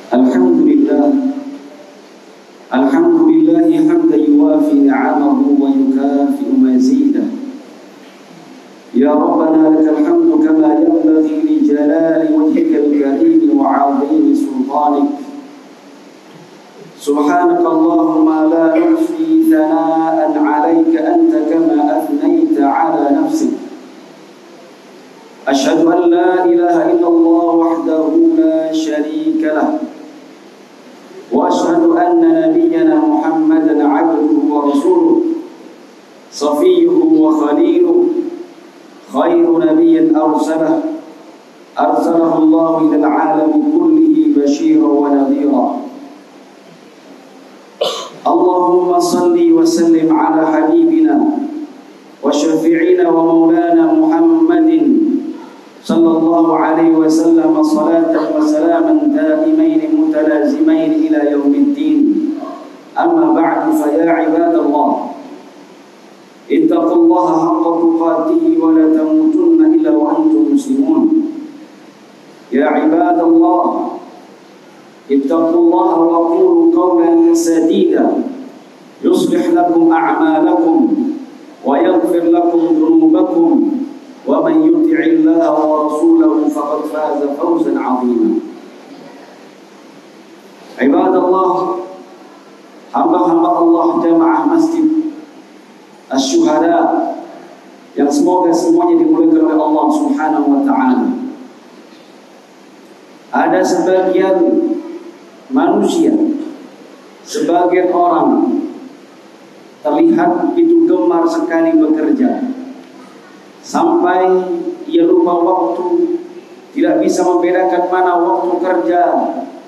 Alhamdulillah hamdan yuwafi ni'amahu wa yukafi'u mazidah. Ya Rabbana lakal hamdu kama yanbaghi li jalali wajhikal karim wa 'azimi sultanik. Subhanaka Allahumma la nuhsi thana'an 'alayka anta kama athnayta 'ala nafsik. Asyhadu an la ilaha illallah wahdahu la syarika lah. وأشهد أن نبينا محمدا عبده ورسوله صفيه وخليله خير نبي أرسله الله إلى العالم كله بشيرا ونذيرا. اللهم صل وسلم على حبيبنا وشفيعنا ومولانا محمد صلى الله عليه وسلم صلاة وسلاما دائمين متلازمين إلى يوم الدين. أما بعد فيا عباد الله اتقوا الله حق تقاته ولا تموتن إلا وأنتم مسلمون. يا عباد الله اتقوا الله وقولوا قولا سديدا يصلح لكم أعمالكم ويغفر لكم ذنوبكم ومن يطع الله ورسوله فقد فاز فوزا عظيما. Ibadallah, hamba-hamba Allah jamaah masjid Asy-Syuhada yang semoga semuanya dimuliakan oleh Allah Subhanahu wa taala. Ada sebagian manusia, sebagian orang terlihat itu gemar sekali bekerja sampai ia lupa waktu, tidak bisa membedakan mana waktu kerja,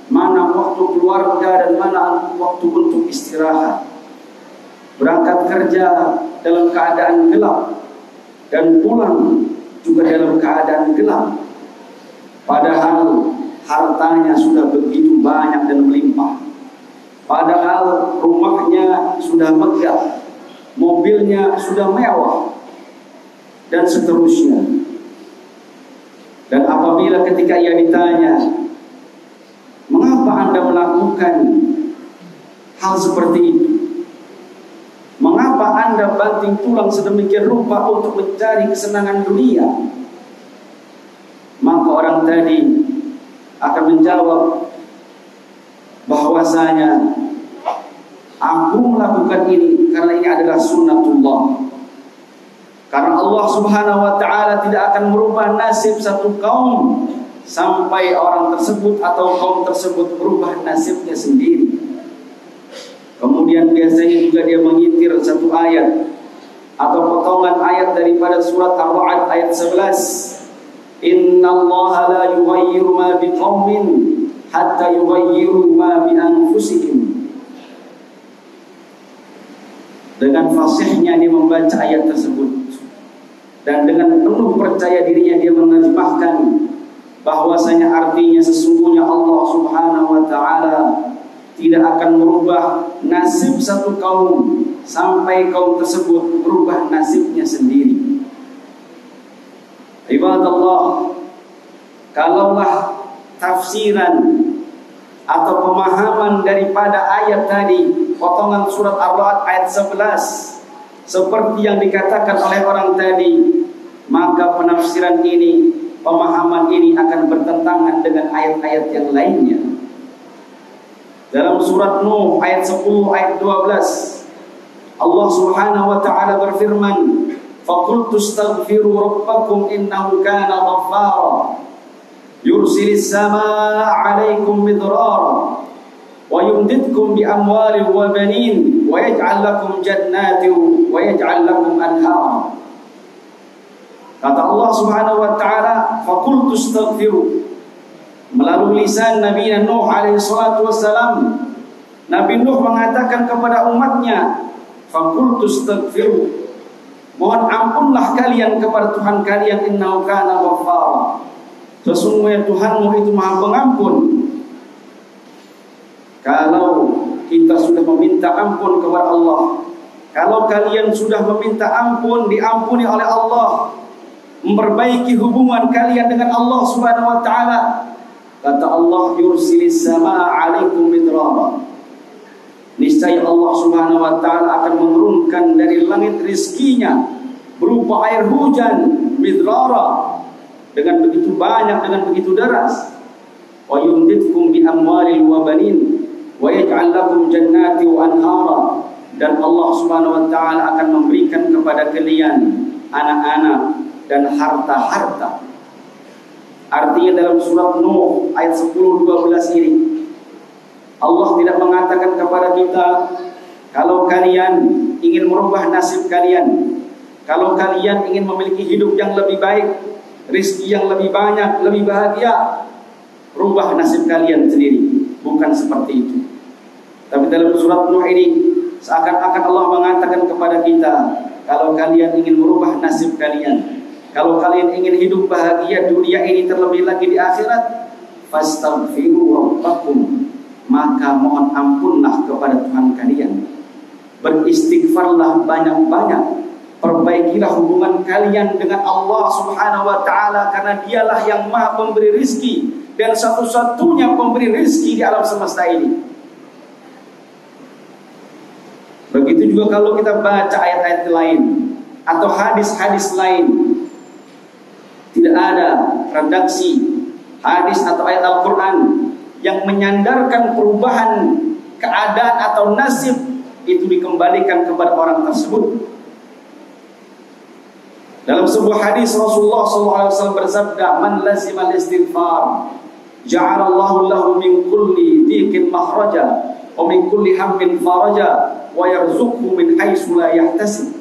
mana waktu keluarga, dan mana waktu untuk istirahat. Berangkat kerja dalam keadaan gelap dan pulang juga dalam keadaan gelap. Padahal hartanya sudah begitu banyak dan melimpah. Padahal rumahnya sudah megah, mobilnya sudah mewah, dan seterusnya. Dan apabila ketika ia ditanya, mengapa Anda melakukan hal seperti itu? Mengapa Anda banting tulang sedemikian rupa untuk mencari kesenangan dunia? Maka orang tadi akan menjawab bahwasanya aku melakukan ini karena ini adalah sunnatullah. Karena Allah Subhanahu wa taala tidak akan merubah nasib satu kaum sampai orang tersebut atau kaum tersebut merubah nasibnya sendiri. Kemudian biasanya juga dia mengitir satu ayat atau potongan ayat daripada surat Ar-Ra'd ayat 11. Innallaha la yughayyiru ma biqaumin hatta yughayyiru ma bi anfusihim. Dengan fasihnya dia membaca ayat tersebut, dan dengan penuh percaya dirinya dia menerjemahkan bahwasanya artinya sesungguhnya Allah Subhanahu wa taala tidak akan merubah nasib satu kaum sampai kaum tersebut merubah nasibnya sendiri. Ibadallah, kalaulah tafsiran atau pemahaman daripada ayat tadi, potongan surat Ar-Ra'd ayat 11, seperti yang dikatakan oleh orang tadi, maka penafsiran ini, pemahaman ini akan bertentangan dengan ayat-ayat yang lainnya. Dalam surat Nuh ayat 10 ayat 12, Allah Subhanahu wa taala berfirman, "Faqultu astaghfiru rabbakum innahu kana ghaffara yursilis samaa'a 'alaikum midrara wa yumdidkum bi amwalin wa banin wa yaj'al lakum jannatin wa yaj'al lakum anhara." Kata Allah Subhanahu wa taala, "Faqultu astaghfiru." Melalui lisan Nabi Nuh alaihi salatu wassalam, Nabi Nuh mengatakan kepada umatnya, "Faqultu astaghfiru." Mohon ampunlah kalian kepada Tuhan kalian, innahu kana ghaffara. Sesungguhnya Tuhanmu itu Maha Pengampun. Kalau kita sudah meminta ampun kepada Allah, kalau kalian sudah meminta ampun, diampuni oleh Allah, memperbaiki hubungan kalian dengan Allah Subhanahu wa taala, Kata Allah, yursilis samaa 'alaikum midrara. Niscaya Allah Subhanahu wa taala akan menurunkan dari langit rizkinya berupa air hujan midrara, dengan begitu banyak, dengan begitu deras. Wa yumditkum bi amwalin wa banin wa yaj'al lakum jannati wa anhara. Dan Allah Subhanahu wa taala akan memberikan kepada kalian anak-anak dan harta-harta. Artinya dalam surat Nuh ayat 10-12 ini Allah tidak mengatakan kepada kita, kalau kalian ingin merubah nasib kalian, kalau kalian ingin memiliki hidup yang lebih baik, rezeki yang lebih banyak, lebih bahagia, rubah nasib kalian sendiri. Bukan seperti itu. Tapi dalam surat Nuh ini seakan-akan Allah mengatakan kepada kita, kalau kalian ingin merubah nasib kalian, kalau kalian ingin hidup bahagia dunia ini terlebih lagi di akhirat, fastaghfiru rabbakum, maka mohon ampunlah kepada Tuhan kalian. Beristighfarlah banyak-banyak, perbaikilah hubungan kalian dengan Allah Subhanahu wa taala, karena Dialah yang Maha Pemberi rizki dan satu-satunya pemberi rizki di alam semesta ini. Begitu juga kalau kita baca ayat-ayat lain atau hadis-hadis lain, tidak ada redaksi hadis atau ayat Al-Quran yang menyandarkan perubahan keadaan atau nasib itu dikembalikan kepada orang tersebut. Dalam sebuah hadis Rasulullah SAW bersabda, man lazimal istighfar ja'alallahu lahu min kulli dhiqin makhraja wa min kulli hammin faraja wa yarzuqhu min haitsu la yahtasib.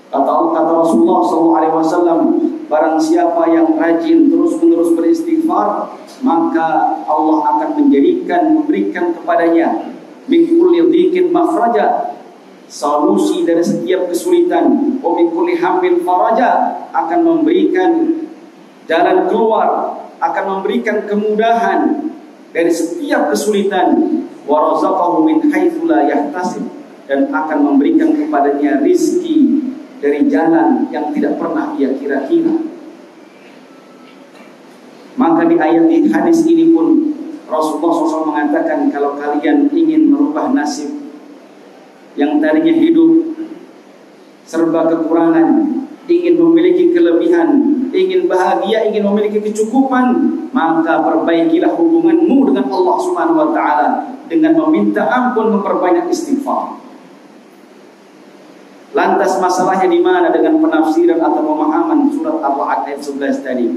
Kata Rasulullah SAW, barang siapa yang rajin terus-menerus beristighfar, maka Allah akan memberikan kepadanya min kulli dhiqin makhraja, solusi dari setiap kesulitan, wa min kulli hammin faraja, akan memberikan jalan keluar, akan memberikan kemudahan dari setiap kesulitan, wa razaqahu min haitsu la yahtasib, dan akan memberikan kepadanya rizki dari jalan yang tidak pernah ia kira-kira. Maka di ayat di hadis ini pun Rasulullah SAW mengatakan, kalau kalian ingin merubah nasib yang tadinya hidup serba kekurangan, ingin memiliki kelebihan, ingin bahagia, ingin memiliki kecukupan, maka perbaikilah hubunganmu dengan Allah Subhanahu wa taala dengan meminta ampun, memperbanyak istighfar. Lantas masalahnya di mana dengan penafsiran atau pemahaman surat Ar-Ra'd ayat 11 tadi?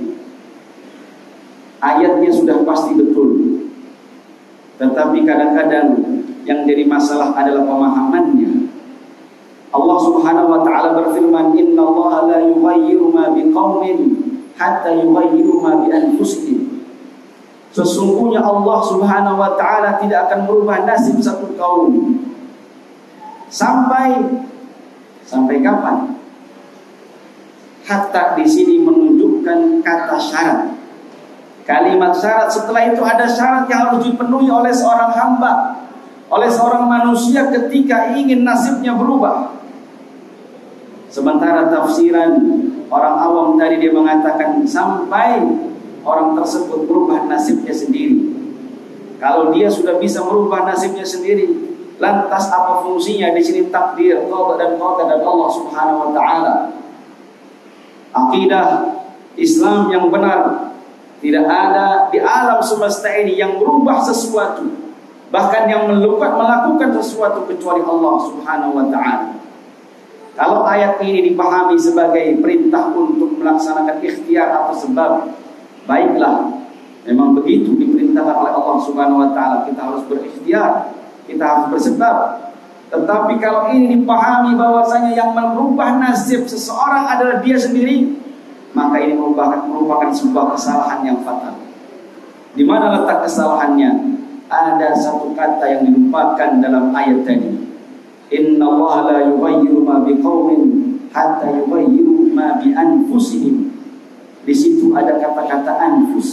Ayatnya sudah pasti betul, tetapi kadang-kadang yang jadi masalah adalah pemahamannya. Allah Subhanahu wa taala berfirman, innallaha la yughayyiru ma biqaumin hatta yughayyiru ma bi anfusihim. Sesungguhnya Allah Subhanahu wa taala tidak akan merubah nasib satu kaum sampai kapan? Hatta di sini menunjukkan kata syarat. Kalimat syarat, setelah itu ada syarat yang harus dipenuhi oleh seorang hamba, oleh seorang manusia ketika ingin nasibnya berubah. Sementara tafsiran orang awam tadi dia mengatakan sampai orang tersebut berubah nasibnya sendiri. Kalau dia sudah bisa merubah nasibnya sendiri, lantas apa fungsinya di sini takdir, qada dan Allah Subhanahu wa taala? Akidah Islam yang benar, tidak ada di alam semesta ini yang merubah sesuatu, bahkan yang melakukan sesuatu kecuali Allah Subhanahu wa taala. Kalau ayat ini dipahami sebagai perintah untuk melaksanakan ikhtiar atau sebab, baiklah, memang begitu diperintahkan oleh Allah Subhanahu wa taala, kita harus berikhtiar, kita harus bersebab. Tetapi kalau ini dipahami bahwasanya yang merubah nasib seseorang adalah dia sendiri, maka ini merupakan sebuah kesalahan yang fatal. Di mana letak kesalahannya? Ada satu kata yang dilupakan dalam ayat tadi. Innallaha la yughayyiru ma biqaumin hatta yughayyiru ma bi anfusihim. Di situ ada kata-kata anfus.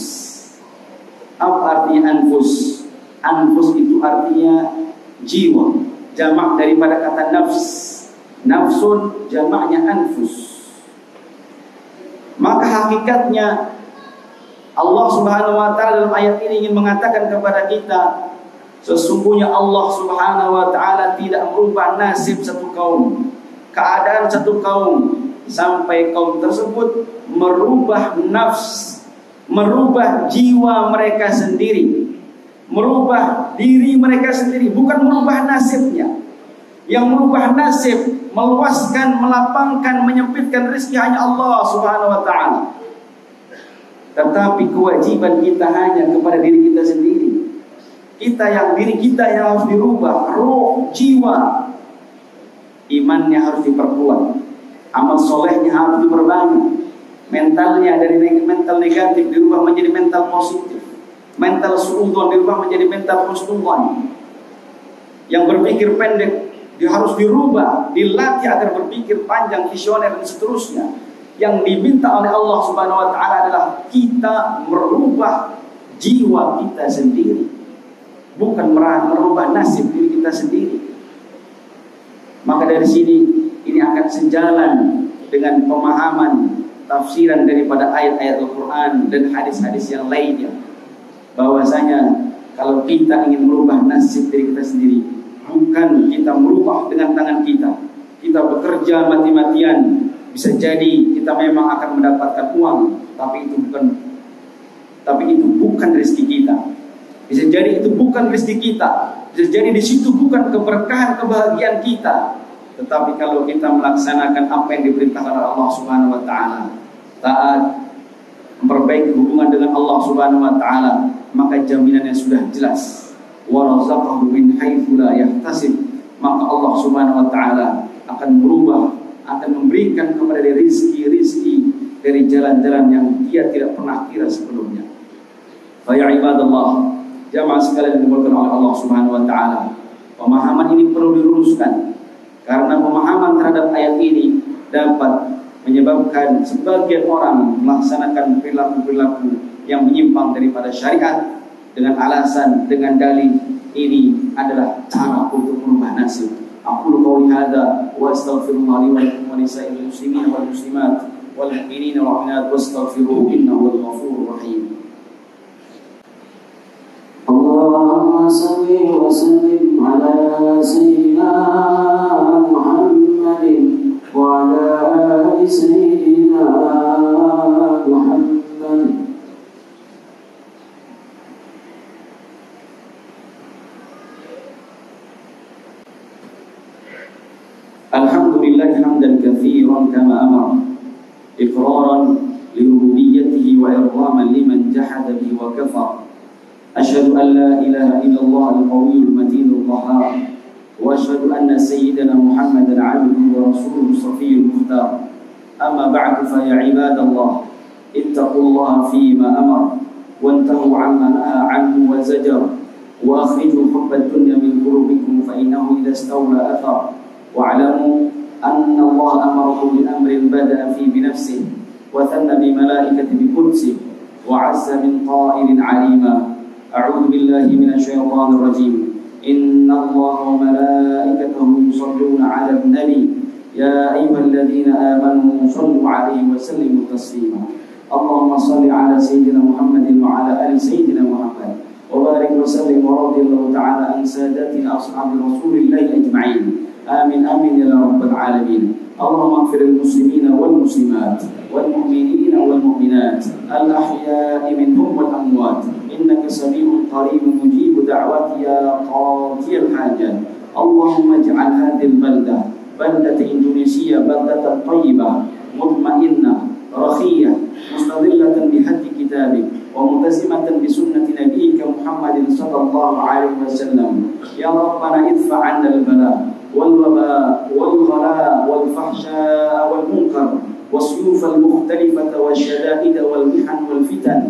Apa artinya anfus? Anfus itu artinya jiwa, jamak daripada kata nafs. Nafsun jamaknya anfus. Maka hakikatnya Allah Subhanahu wa taala dalam ayat ini ingin mengatakan kepada kita, sesungguhnya Allah Subhanahu wa taala tidak merubah nasib satu kaum, keadaan satu kaum, sampai kaum tersebut merubah nafs, merubah jiwa mereka sendiri, merubah diri mereka sendiri, bukan merubah nasibnya. Yang merubah nasib, meluaskan, melapangkan, menyempitkan rezeki hanya Allah Subhanahu wa taala. Tetapi kewajiban kita hanya kepada diri kita sendiri. Diri kita yang harus dirubah, roh, jiwa, imannya harus diperkuat, amal solehnya harus diperbanyak, mentalnya dari mental negatif dirubah menjadi mental positif, mental suudzon dirubah menjadi mental husnudzon. Yang berpikir pendek dia harus dirubah, dilatih agar berpikir panjang, visioner dan seterusnya. Yang diminta oleh Allah Subhanahu wa taala adalah kita merubah jiwa kita sendiri, bukan merubah nasib diri kita sendiri. Maka dari sini ini akan sejalan dengan pemahaman tafsiran daripada ayat-ayat Al-Quran dan hadis-hadis yang lainnya, bahwasanya kalau kita ingin merubah nasib diri kita sendiri, bukan kita merubah dengan tangan kita. Kita bekerja mati-matian, bisa jadi kita memang akan mendapatkan uang, tapi itu bukan rezeki kita. Bisa jadi itu bukan rezeki kita. Bisa jadi di situ bukan keberkahan, kebahagiaan kita. Tetapi kalau kita melaksanakan apa yang diperintahkan oleh Allah Subhanahu wa taala, taat, memperbaiki hubungan dengan Allah Subhanahu wa taala, maka jaminannya sudah jelas. Wa razaqahu min haitsu la yahtasib. Maka Allah Subhanahu wa taala akan merubah, akan memberikan kepada dia rizki dari jalan-jalan yang dia tidak pernah kira sebelumnya. Fa ya ibadallah, jamaah sekalian dimuliakan oleh Allah Subhanahu wa taala, pemahaman ini perlu diluruskan, karena pemahaman terhadap ayat ini dapat menyebabkan sebagian orang melaksanakan perilaku-perilaku yang menyimpang daripada syariat dengan alasan, dengan dalih ini adalah cara untuk merubah nasib. Aqulu qouli hadza wa astaghfirullah li wa lakum wa lisa'iril muslimin wal muslimat wal mu'minina wal mu'minat wastaghfiruhu innahu wal ghafurur rahim. Allahumma salli wa sallim ala sayyidina Muhammadin wa ala ali sayyidina Muhammad. Alhamdulillah hamdan katsiran kama amara, iqraran li rububiyyatihi wa irghaman liman jahada bihi wa kafara. Asyhadu an la ilaha illallah al-qawiyyul matinul qahhar, wa asyhadu anna sayyidana Muhammadan 'abduhu wa rasuluhu safiyyul mukhtar. Amma ba'du, fa ya ibadallah, ittaqullaha fima amara wantahu 'amma nahaa 'anhu wa zajara, wa akhriju hubbad dunya min qulubikum fa innahu idza istawla athar. واعلموا أن الله أمركم بأمر بدأ فيه بنفسه وثنى بملائكة بقدسه وعز من قائل عليما. أعوذ بالله من الشيطان الرجيم. إن الله وملائكته يصلون على النبي يا أيها الذين آمنوا صلوا عليه وسلموا تسليما. اللهم صل على سيدنا محمد وعلى آل سيدنا محمد وبارك وسلم ورضي الله تعالى عن سادتنا أصحاب رسول الله أجمعين. آمين آمين يا رب العالمين. اللهم اغفر للمسلمين والمسلمات والمؤمنين والمؤمنات الأحياء منهم والأموات إنك سميع قريب مجيب دعوات يا قاضي الحاجات. اللهم اجعل هذه البلدة بلدة إندونيسية بلدة طيبة مطمئنة رخية مستظلة بهدي كتابك وملتزمة بسنة نبيك محمد صلى الله عليه وسلم. يا ربنا ادفع عنا البلاء والوباء والغلاء والفحشاء والمنكر والسيوف المختلفة والشدائد والمحن والفتن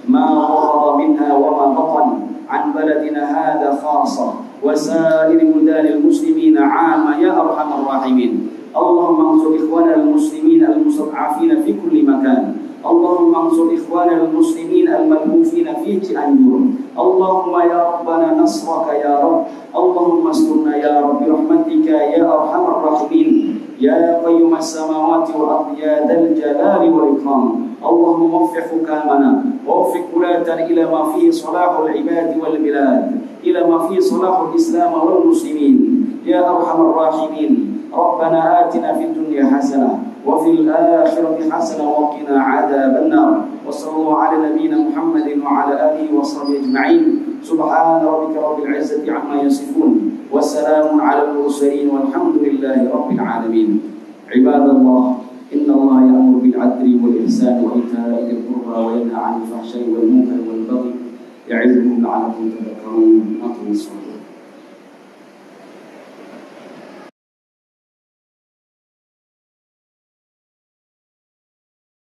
ما ظهر منها وما بطن عن بلدنا هذا خاصة وسائر بلدان المسلمين عامة يا أرحم الراحمين. اللهم انصر إخواننا المسلمين المستضعفين في كل مكان. اللهم انصر إخواننا المسلمين الملهوفين في تأنجر. اللهم يا ربنا نصرك يا رب. اللهم استرنا يا رب برحمتك يا أرحم الراحمين. يا قيوم السماوات والأرض يا ذا الجلال والإكرام. اللهم وفق حكامنا ووفق ولاة إلى ما فيه صلاح العباد والبلاد، إلى ما فيه صلاح الإسلام والمسلمين يا أرحم الراحمين. ربنا آتنا في الدنيا حسنة وفي الآخرة حسنة وقنا عذاب النار. وصلى الله على نبينا محمد وعلى آله وصحبه أجمعين. سبحان ربك رب العزة عما يصفون والسلام على المرسلين والحمد لله رب العالمين. عباد الله، إن الله يأمر بالعدل والإحسان وإيتاء ذي القربى وينهى عن الفحشاء والمنكر والبغي يعظكم لعلكم تذكرون. أقيموا الصلاة.